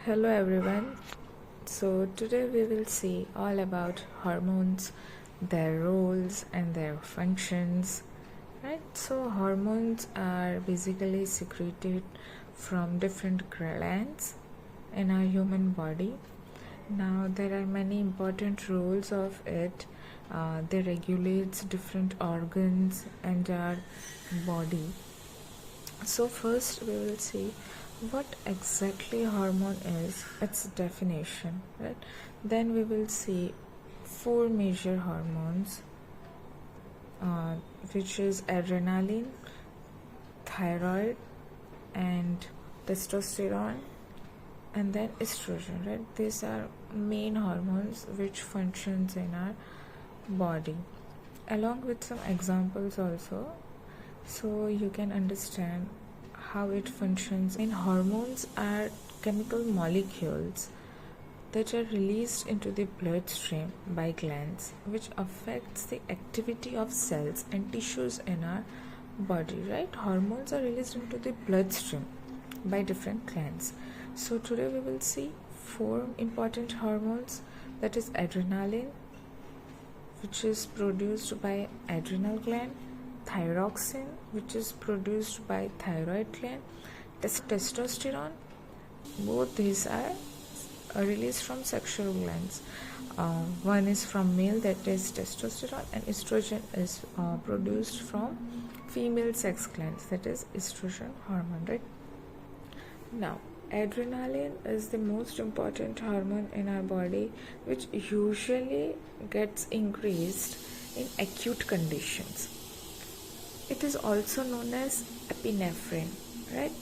Hello everyone. So today we will see all about hormones, their roles and their functions. Right? So hormones are basically secreted from different glands in our human body. Now there are many important roles of it. They regulates different organs and our body. So first we will see what exactly hormone is, its definition, right? Then we will see four major hormones, uh, which is adrenaline, thyroid, and testosterone, and then estrogen, right? These are main hormones which functions in our body, along with some examples also, so you can understand how it functions. And hormones are chemical molecules that are released into the bloodstream by glands, which affects the activity of cells and tissues in our body, right? Hormones are released into the bloodstream by different glands. So today we will see four important hormones, that is adrenaline, which is produced by adrenal gland, thyroxine, which is produced by thyroid gland, testosterone. Both these are released from sexual glands. One is from male, that is testosterone, and estrogen is produced from female sex glands, that is estrogen hormone, right? Now, adrenaline is the most important hormone in our body, which usually gets increased in acute conditions. It is also known as epinephrine, right?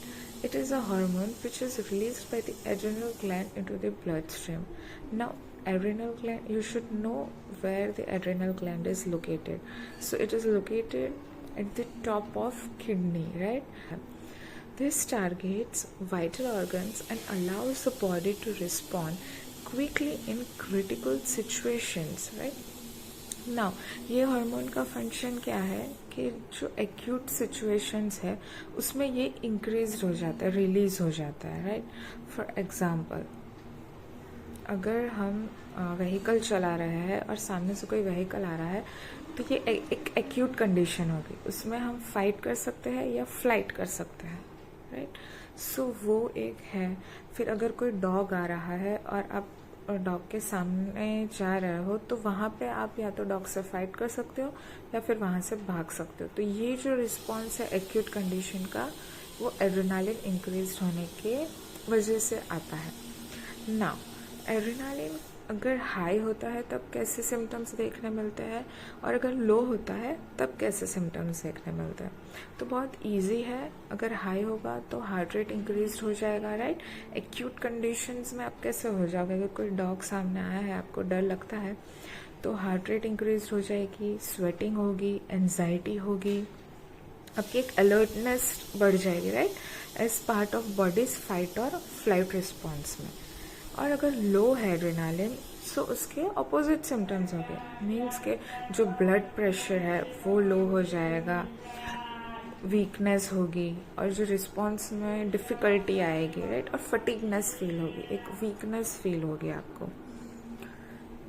It is a hormone which is released by the adrenal gland into the bloodstream. Now, adrenal gland, you should know where the adrenal gland is located. So it is located at the top of kidney, right? This targets vital organs and allows the body to respond quickly in critical situations, right? Now ये hormone का function क्या है कि जो acute situations है उसमें ये increase हो जाता है, रिलीज हो जाता है, राइट? फॉर एग्जांपल, अगर हम व्हीकल चला रहे हैं और सामने से कोई व्हीकल आ रहा है तो ये एक एक्यूट कंडीशन होगी, उसमें हम फाइट कर सकते हैं या फ्लाइट कर सकते हैं, राइट? सो वो एक है. फिर अगर कोई डॉग आ रहा है और आप डॉग के सामने जा रहे हो तो वहाँ पे आप या तो डॉग से फाइट कर सकते हो या फिर वहाँ से भाग सकते हो. तो ये जो रिस्पॉन्स है एक्यूट कंडीशन का, वो एड्रेनालिन इंक्रीज होने के वजह से आता है. नाउ एड्रेनालिन अगर हाई होता है तब कैसे सिम्टम्स देखने मिलते हैं, और अगर लो होता है तब कैसे सिम्टम्स देखने मिलते हैं. तो बहुत इजी है. अगर हाई होगा तो हार्ट रेट इंक्रीज हो जाएगा, राइट? एक्यूट कंडीशंस में आप कैसे हो जाओगे? अगर कोई डॉग सामने आया है, आपको डर लगता है, तो हार्ट रेट इंक्रीज हो जाएगी, स्वेटिंग होगी, एंजाइटी होगी, आपकी एक अलर्टनेस बढ़ जाएगी, right? As part of body's fight और फ्लाइट रिस्पॉन्स में. और अगर लो है एड्रेनालिन, सो उसके अपोजिट सिम्टम्स हो गए. मीन्स के जो ब्लड प्रेशर है वो लो हो जाएगा, वीकनेस होगी, और जो रिस्पॉन्स में डिफ़िकल्टी आएगी, राइट? और फटीगनेस फील होगी, एक वीकनेस फील होगी आपको.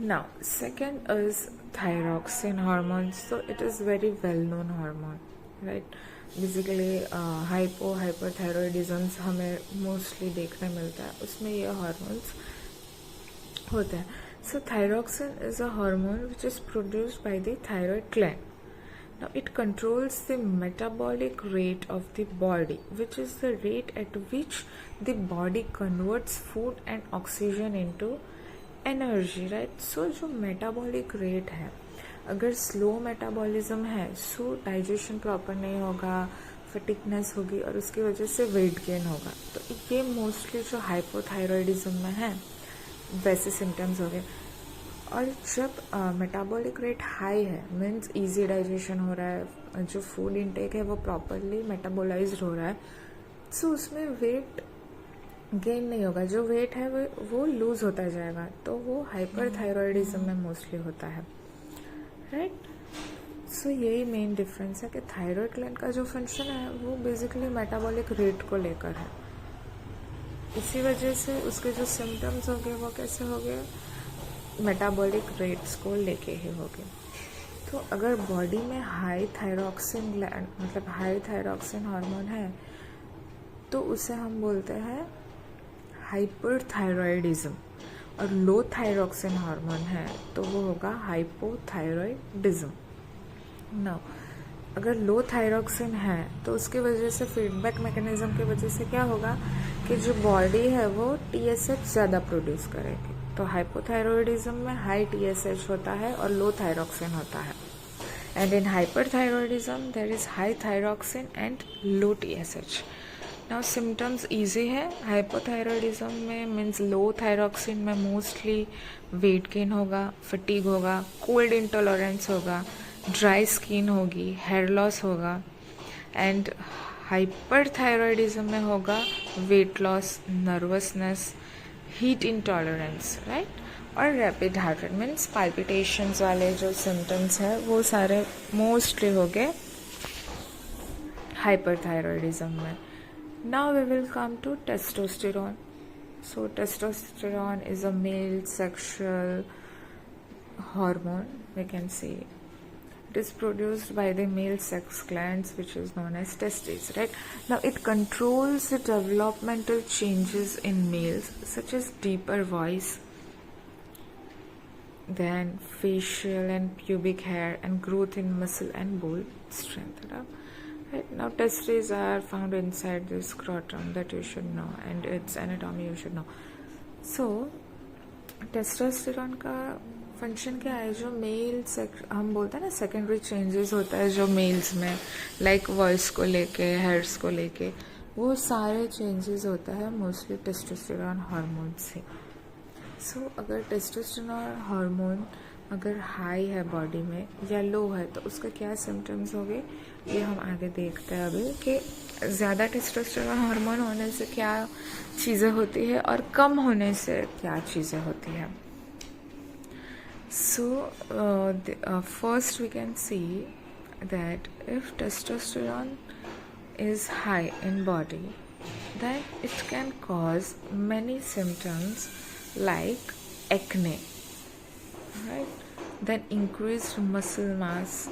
Now second is thyroxine hormone. So it is very well known hormone, right? Basically hypothyroidism हमें मोस्टली देखने मिलता है, उसमें ये हार्मोन्स होते हैं. So thyroxine is a hormone which is produced by the thyroid gland. Now it controls the metabolic rate of the body, which is the rate at which the body converts food and oxygen into energy, right? So जो metabolic rate है, अगर slow metabolism है, सो digestion proper नहीं होगा, फटिकनेस होगी, और उसकी वजह से वेट गेन होगा. तो ये मोस्टली जो हाइपोथायरॉयडिज्म में है वैसे सिम्टम्स हो गए. और जब मेटाबॉलिक रेट हाई है, मीन्स इजी डाइजेशन हो रहा है, जो फूड इनटेक है वो प्रॉपरली मेटाबोलाइज्ड हो रहा है, सो उसमें वेट गेन नहीं होगा. जो वेट है वो लूज होता जाएगा. तो वो हाइपरथायरॉयडिज्म में मोस्टली होता है, राइट? सो यही मेन डिफरेंस है कि थायरॉयड ग्लैंड का जो फंक्शन है वो बेसिकली मेटाबॉलिक रेट को लेकर है. इसी वजह से उसके जो सिम्टम्स हो गए वो कैसे हो गए, मेटाबॉलिक रेट्स को लेके ही हो गए। तो अगर बॉडी में हाई थायरॉक्सिन ग्लैंड मतलब हाई थायरॉक्सिन हार्मोन है तो उसे हम बोलते हैं हाइपरथायरॉयडिज्म, और लो थायरॉक्सिन हार्मोन है तो वो होगा हाइपोथायरॉयडिज्म। नाउ अगर लो थायरॉक्सिन है तो उसकी वजह से फीडबैक मैकेनिज्म की वजह से क्या होगा कि जो बॉडी है वो TSH ज़्यादा प्रोड्यूस करेगी। तो हाइपोथायरॉयडिज्म में हाई TSH होता है और लो थायरॉक्सिन होता है, and in hyperthyroidism there is high thyroxine and low TSH। Now symptoms easy है। हाइपोथायरॉयडिज्म में मीन्स लो थायरॉक्सिन में मोस्टली वेट गेन होगा, फटीग होगा, कोल्ड इंटॉलरेंस होगा, ड्राई स्किन होगी, हेयर लॉस होगा, एंड हाइपरथायरॉयडिज्म में होगा weight loss, nervousness, heat intolerance, right, और rapid heart rate means palpitations वाले जो सिम्टम्स है वो सारे मोस्टली हो गए हाइपरथायरॉयडिज्म में। Now we will come to testosterone. So testosterone is a male sexual hormone, we can say. It is produced by the male sex glands, which is known as testes, right? Now it controls the developmental changes in males, such as deeper voice, then facial and pubic hair, and growth in muscle and bone strength. Right? Now testes are found inside the scrotum, that you should know, and its anatomy you should know. So testosterone का function क्या है, जो mail हम बोलते हैं ना secondary changes होता है जो मेल्स में, लाइक वॉइस को लेके, हेयर्स को लेके, वो सारे चेंजेस होता है मोस्टली टेस्टोस्टेरोन हार्मोन से। सो अगर टेस्टोस्टेरोन हार्मोन अगर हाई है बॉडी में या लो है तो उसका क्या सिम्टम्स होंगे ये हम आगे देखते हैं अभी, कि ज़्यादा टेस्टोस्टेरोन हार्मोन होने से क्या चीज़ें होती है और कम होने से क्या चीज़ें होती है। So first we can see that if testosterone is high in body, then it can cause many symptoms like acne, right? Then increased muscle mass,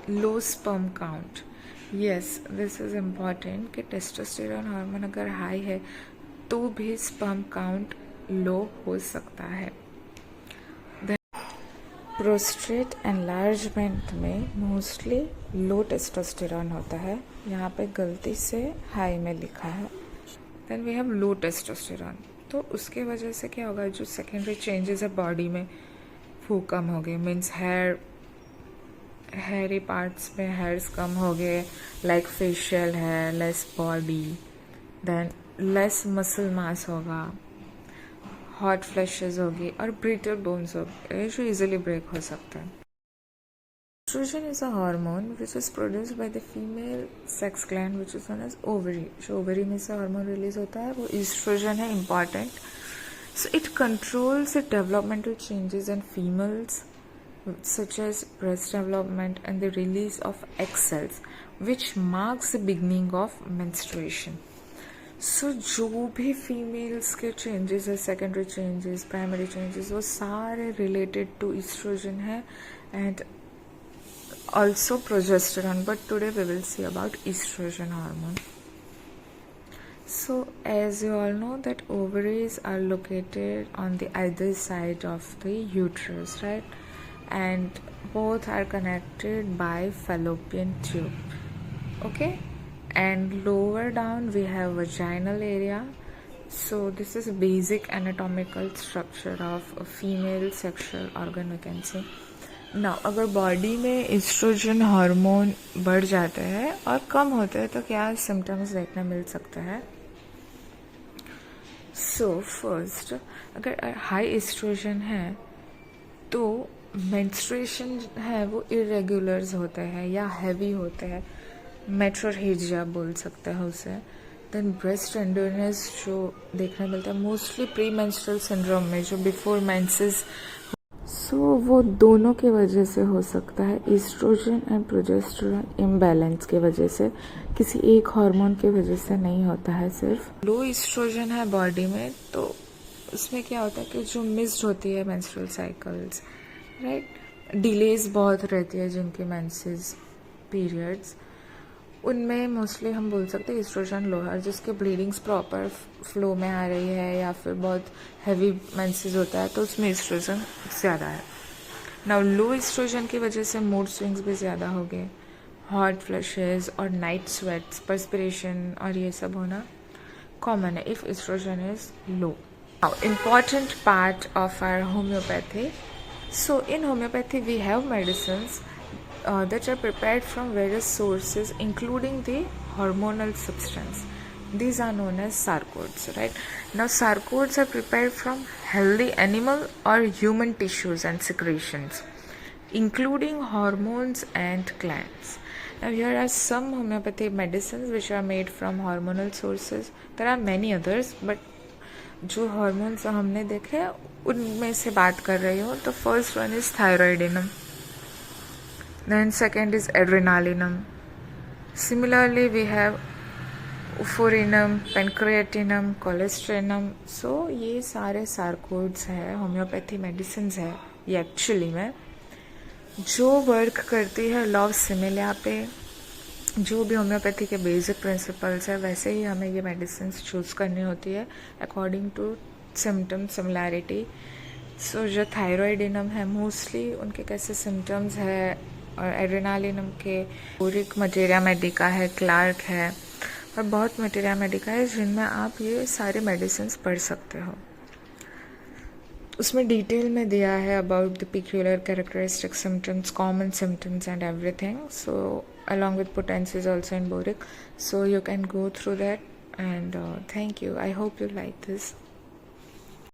low sperm count. Yes, this is important कि testosterone hormone अगर high है तो भी sperm count low हो सकता है। Prostate enlargement में mostly लो testosterone होता है, यहाँ पे गलती से हाई में लिखा है। Then we have low testosterone, तो उसके वजह से क्या होगा, जो सेकेंडरी चेंजेस है बॉडी में वो कम हो गए, मीन्स हेयरी पार्ट्स में हेयर्स कम हो गए, लाइक फेशियल है, less body, than less muscle mass होगा, हॉट फ्लैशेस होगी और ब्रिटल बोन्स होगी जो इजीली ब्रेक हो सकता है। Estrogen is a hormone which is produced by the female sex gland which is known as ovary. जो ओवरी में से हार्मोन रिलीज होता है वो एस्ट्रोजन है, important. So it controls the developmental changes in females such as breast development and the release of egg cells, which marks the beginning of menstruation. So जो भी females के changes है, secondary changes, primary changes, वो सारे related to estrogen है and also progesterone, but today we will see about estrogen hormone. So as you all know that ovaries are located on the either side of the uterus, right? And both are connected by fallopian tube, okay? And lower down we have vaginal area. So this is basic anatomical structure of a female sexual organ, we can say. Now अगर body में oestrogen hormone बढ़ जाते हैं और कम होते हैं तो क्या सिम्टम्स देखने मिल सकते हैं। सो फर्स्ट, अगर हाई एस्ट्रोजन है तो मेंस्ट्रुएशन है वो इरेगुलर्स होते हैं या हैवी होते हैं, मेट्रोर्हेजिया बोल सकते हैं उसे। देन ब्रेस्ट टेंडरनेस जो देखने मिलता है मोस्टली प्री मेंस्ट्रुअल सिंड्रोम में, जो बिफोर मेंसेस सो वो दोनों के वजह से हो सकता है, ईस्ट्रोजन एंड प्रोजेस्टेरॉन इम्बैलेंस के वजह से, किसी एक हार्मोन की वजह से नहीं होता है। सिर्फ लो ईस्ट्रोजन है बॉडी में तो उसमें क्या होता है कि जो मिस्ड होती है मेंस्ट्रुअल साइकिल्स, राइट, डिलेज बहुत रहती है जिनकी मेंसेस पीरियड्स, उनमें मोस्टली हम बोल सकते हैं ईस्ट्रोजन लो है, जिसके ब्लीडिंग्स प्रॉपर फ्लो में आ रही है या फिर बहुत हैवी मेंसेस होता है तो उसमें ईस्ट्रोजन ज़्यादा है। नाउ लो ईस्ट्रोजन की वजह से मूड स्विंग्स भी ज़्यादा हो गए, हॉट फ्लशेस और नाइट स्वेट्स, पर्सपिरेशन और ये सब होना कॉमन है if estrogen is low. Now, important part of our homeopathy. So, in homeopathy, we have medicines that are prepared from various sources, including the hormonal substance. These are known as sarcodes, right? Now, sarcodes are prepared from healthy animal or human tissues and secretions, including hormones and glands. Now, here are some homeopathy medicines which are made from hormonal sources. There are many others, but जो hormones हमने देखे उनमें से बात कर रही हूँ। तो first one is thyroidinum, then second is adrenalinum, similarly we have oophorinum, pancreatinum, cholesterinum. So ये सारे सार्कोड्स हैं, होम्योपैथी मेडिसिन है ये एक्चुअली में, जो वर्क करती है लॉ ऑफ सिमिलिया पे। जो भी होम्योपैथी के बेसिक प्रिंसिपल्स है वैसे ही हमें ये मेडिसिन चूज़ करनी होती है अकॉर्डिंग टू सिम्टम सिमिलैरिटी। सो जो थायरॉयडिनम है मोस्टली उनके कैसे सिम्टम्स है, और एड्रेनालिनम के बोरिक मटेरिया मेडिका है, क्लार्क है और बहुत मटेरिया मेडिका है जिनमें आप ये सारे मेडिसिन पढ़ सकते हो। उसमें डिटेल में दिया है about the peculiar characteristic symptoms, common symptoms and everything. So along with potencies also in boric. So you can go through that and thank you. I hope you like this.